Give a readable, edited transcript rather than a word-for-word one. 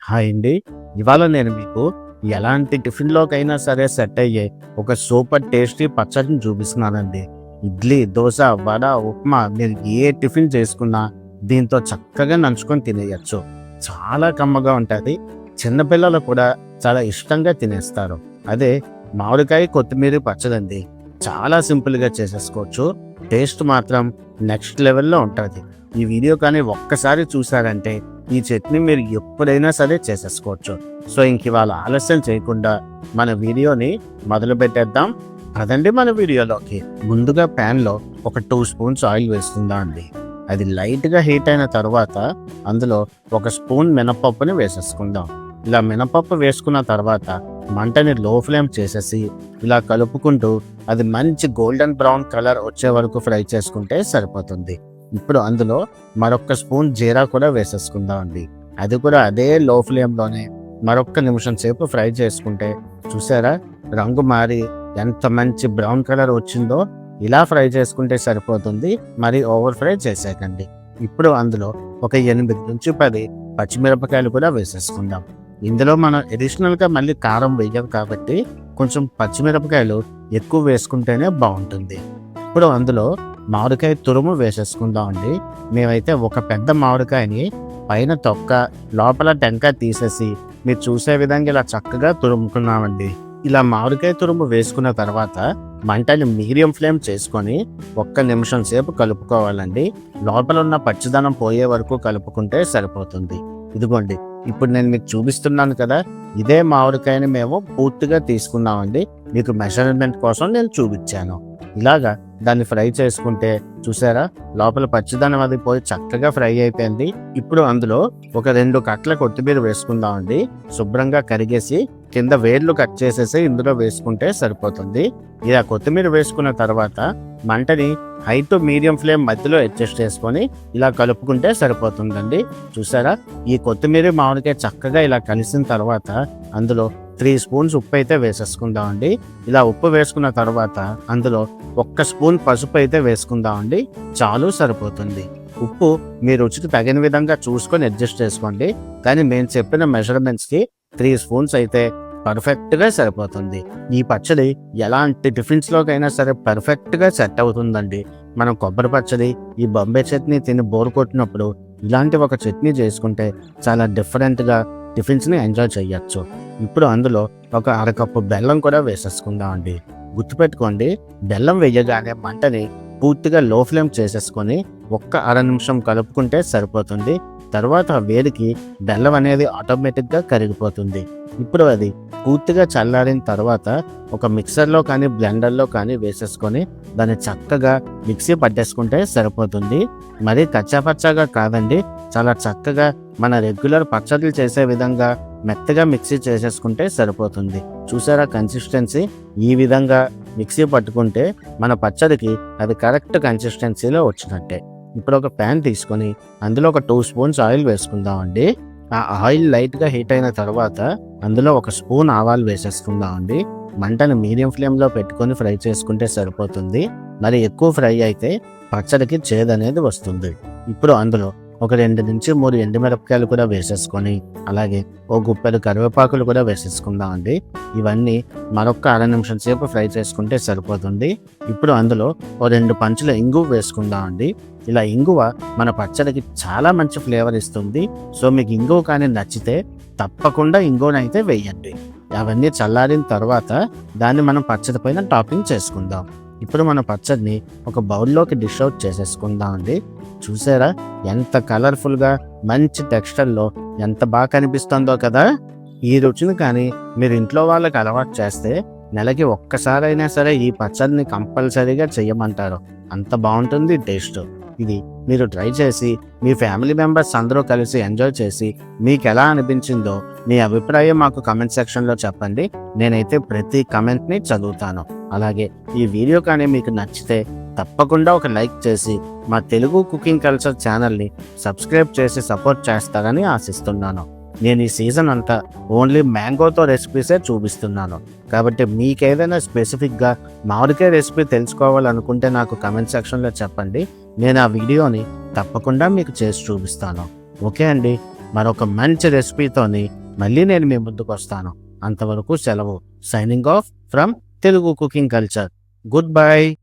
Hi అండి. ఇవాళ నేను మీకు ఎలాంటి టిఫిన్‌లోకైనా సరే సెట్ అయ్యే ఒక సూపర్ టేస్టీ పచ్చడిని చూపిస్తున్నానండి. ఇడ్లీ, దోస, వడ, ఉప్మా మీరు ఏ టిఫిన్ చేసుకున్నా దీంతో చక్కగా నంచుకొని తినేయొచ్చు. చాలా కమ్మగా ఉంటది. చిన్న పిల్లలు కూడా చాలా ఇష్టంగా తినేస్తారు. అదే మామిడికాయ, కొత్తిమీర పచ్చడండి. చాలా సింపుల్‌గా చేసేసుకోవచ్చు. టేస్ట్ మాత్రం నెక్స్ట్ లెవెల్‌లో ఉంటది. ఈ వీడియో కానీ ఒక్కసారి చూసారంటే ఈ చట్నీ మీరు ఎప్పుడైనా సరే చేసేసుకోవచ్చు. సో ఇవాళ ఆలస్యం చేయకుండా మన వీడియోని మొదలు పెట్టేద్దాం. అదండి మన వీడియోలోకి. ముందుగా ప్యాన్‌లో ఒక 2 స్పూన్స్ ఆయిల్ వేసుకుందాం అండి. అది లైట్‌గా హీట్ అయిన తర్వాత అందులో ఒక స్పూన్ మినపప్పుని వేసేసుకుందాం. ఇలా మినపప్పు వేసుకున్న తర్వాత మంటని లో ఫ్లేమ్ చేసేసి ఇలా కలుపుకుంటూ అది మంచి గోల్డెన్ బ్రౌన్ కలర్ వచ్చే వరకు ఫ్రై చేసుకుంటే సరిపోతుంది. ఇప్పుడు అందులో మరొక స్పూన్ జీరా కూడా వేసేసుకుందాం అండి. అది కూడా అదే లో ఫ్లేమ్‌లోనే మరొక్క నిమిషం సేపు ఫ్రై చేసుకుంటే చూసారా రంగు మారి ఎంత మంచి బ్రౌన్ కలర్ వచ్చిందో. ఇలా ఫ్రై చేసుకుంటే సరిపోతుంది. మరి ఓవర్ ఫ్రై చేసేయకండి. ఇప్పుడు అందులో ఒక 8-10 పచ్చిమిరపకాయలు కూడా వేసేసుకుందాం. ఇందులో మనం అడిషనల్‌గా మళ్ళీ కారం వేయం కాబట్టి కొంచెం పచ్చిమిరపకాయలు ఎక్కువ వేసుకుంటేనే బావుంటుంది. ఇప్పుడు అందులో మామిడికాయ తురుము వేసేసుకుందాం అండి. మేమైతే ఒక పెద్ద మామిడికాయని పైన తొక్క, లోపల టెంకాయ తీసేసి మీరు చూసే విధంగా ఇలా చక్కగా తురుముకున్నామండి. ఇలా మామిడికాయ తురుము వేసుకున్న తర్వాత మంటని మీడియం ఫ్లేమ్ చేసుకొని ఒక్క నిమిషం సేపు కలుపుకోవాలండి. లోపల ఉన్న పచ్చిదనం పోయే వరకు కలుపుకుంటే సరిపోతుంది. ఇదిగోండి ఇప్పుడు నేను మీకు చూపిస్తున్నాను కదా, ఇదే మామిడికాయని మేము పూర్తిగా తీసుకున్నామండి. మీకు మెజర్మెంట్ కోసం నేను చూపించాను. ఇలాగా దాన్ని ఫ్రై చేసుకుంటే చూసారా లోపల పచ్చిదనం అది పోయి చక్కగా ఫ్రై అయిపోయింది. ఇప్పుడు అందులో ఒక 2 కట్టల కొత్తిమీర వేసుకుందామండి. శుభ్రంగా కరిగేసి కింద వేర్లు కట్ చేసేసి ఇందులో వేసుకుంటే సరిపోతుంది. ఇలా కొత్తిమీర వేసుకున్న తర్వాత మంటని హై టు మీడియం ఫ్లేమ్ మధ్యలో అడ్జస్ట్ చేసుకొని ఇలా కలుపుకుంటే సరిపోతుందండి. చూసారా ఈ కొత్తిమీర మామిడికాయ చక్కగా ఇలా కలిసిన తర్వాత అందులో 3 స్పూన్స్ ఉప్పు అయితే వేసేసుకుందామండి. ఇలా ఉప్పు వేసుకున్న తర్వాత అందులో 1 స్పూన్ పసుపు అయితే వేసుకుందామండి. చాలు సరిపోతుంది. ఉప్పు మీ రుచికి తగిన విధంగా చూసుకొని అడ్జస్ట్ చేసుకోండి. కానీ మేము చెప్పిన మెజర్మెంట్స్కి 3 స్పూన్స్ అయితే పర్ఫెక్ట్గా సరిపోతుంది. ఈ పచ్చడి ఎలాంటి టిఫిన్స్లోకైనా సరే పర్ఫెక్ట్గా సెట్ అవుతుందండి. మనం కొబ్బరి పచ్చడి, ఈ బొంబాయి చట్నీ తిని బోర్ కొట్టినప్పుడు ఇలాంటి ఒక చట్నీ చేసుకుంటే చాలా డిఫరెంట్గా టిఫిన్స్ని ఎంజాయ్ చేయొచ్చు. ఇప్పుడు అందులో ఒక అరకప్పు బెల్లం కూడా వేసేసుకుందామండి. గుర్తుపెట్టుకోండి, బెల్లం వేయగానే మంటని పూర్తిగా లో ఫ్లేమ్ చేసేసుకొని ఒక్క అర నిమిషం కలుపుకుంటే సరిపోతుంది. తర్వాత వేడికి బెల్లం అనేది ఆటోమేటిక్గా కరిగిపోతుంది. ఇప్పుడు అది పూర్తిగా చల్లారిన తర్వాత ఒక మిక్సర్లో కానీ బ్లెండర్లో కానీ వేసేసుకొని దాన్ని చక్కగా మిక్సీ పట్టేసుకుంటే సరిపోతుంది. మరీ కచ్చాపచ్చాగా కాదండి, చాలా చక్కగా మన రెగ్యులర్ పచ్చళ్ళు చేసే విధంగా మెత్తగా మిక్సీ చేసేసుకుంటే సరిపోతుంది. చూసారా కన్సిస్టెన్సీ ఈ విధంగా మిక్సీ పట్టుకుంటే మన పచ్చడికి అది కరెక్ట్ కన్సిస్టెన్సీలో వచ్చినట్టే. ఇప్పుడు ఒక ప్యాన్ తీసుకొని అందులో ఒక 2 స్పూన్స్ ఆయిల్ వేసుకుందామండి. ఆ ఆయిల్ లైట్గా హీట్ అయిన తర్వాత అందులో ఒక స్పూన్ ఆవాలు వేసేసుకుందామండి. మంటను మీడియం ఫ్లేమ్లో పెట్టుకొని ఫ్రై చేసుకుంటే సరిపోతుంది. మరి ఎక్కువ ఫ్రై అయితే పచ్చడికి చేదు అనేది వస్తుంది. ఇప్పుడు అందులో ఒక 2-3 ఎండుమిరపకాయలు కూడా వేసేసుకొని అలాగే ఓ గుప్పెడు కరివేపాకులు కూడా వేసేసుకుందామండి. ఇవన్నీ మరొక అర నిమిషం సేపు ఫ్రై చేసుకుంటే సరిపోతుంది. ఇప్పుడు అందులో ఓ 2 పంచుల ఇంగువ వేసుకుందామండి. ఇలా ఇంగువ మన పచ్చడికి చాలా మంచి ఫ్లేవర్ ఇస్తుంది. సో మీకు ఇంగువ కానీ నచ్చితే తప్పకుండా ఇంగువనైతే వేయండి. అవన్నీ చల్లారిన తర్వాత దాన్ని మనం పచ్చడి పైన టాపింగ్ చేసుకుందాం. ఇప్పుడు మన పచ్చడిని ఒక బౌల్లోకి డిష్ అవుట్ చేసేసుకుందామండి. చూసారా ఎంత కలర్ఫుల్గా మంచి టెక్స్చర్లో ఎంత బాగా కనిపిస్తుందో కదా. ఈ రుచిని కానీ మీరు ఇంట్లో వాళ్ళకి అలవాటు చేస్తే నెలకి ఒక్కసారైనా సరే ఈ పచ్చడిని కంపల్సరీగా చేయమంటారు. అంత బాగుంటుంది టేస్ట్. ఇది మీరు ట్రై చేసి మీ ఫ్యామిలీ మెంబర్స్ అందరూ కలిసి ఎంజాయ్ చేసి మీకు ఎలా అనిపించిందో మీ అభిప్రాయం మాకు కమెంట్ సెక్షన్లో చెప్పండి. నేనైతే ప్రతి కమెంట్ని చదువుతాను. అలాగే ఈ వీడియో కానీ మీకు నచ్చితే తప్పకుండా ఒక లైక్ చేసి మా తెలుగు కుకింగ్ కల్చర్ ఛానల్ని సబ్స్క్రైబ్ చేసి సపోర్ట్ చేస్తారని ఆశిస్తున్నాను. నేను ఈ సీజన్ అంతా ఓన్లీ మ్యాంగోతో రెసిపీసే చూపిస్తున్నాను. కాబట్టి మీకేదైనా స్పెసిఫిక్గా మామిడికాయ రెసిపీ తెలుసుకోవాలనుకుంటే నాకు కమెంట్ సెక్షన్లో చెప్పండి. నేను ఆ వీడియోని తప్పకుండా మీకు చేసి చూపిస్తాను. ఓకే అండి, మరొక మంచి రెసిపీతోని మళ్ళీ నేను మీ ముందుకు వస్తాను. అంతవరకు సెలవు. Signing off from Telugu cooking culture. Good bye.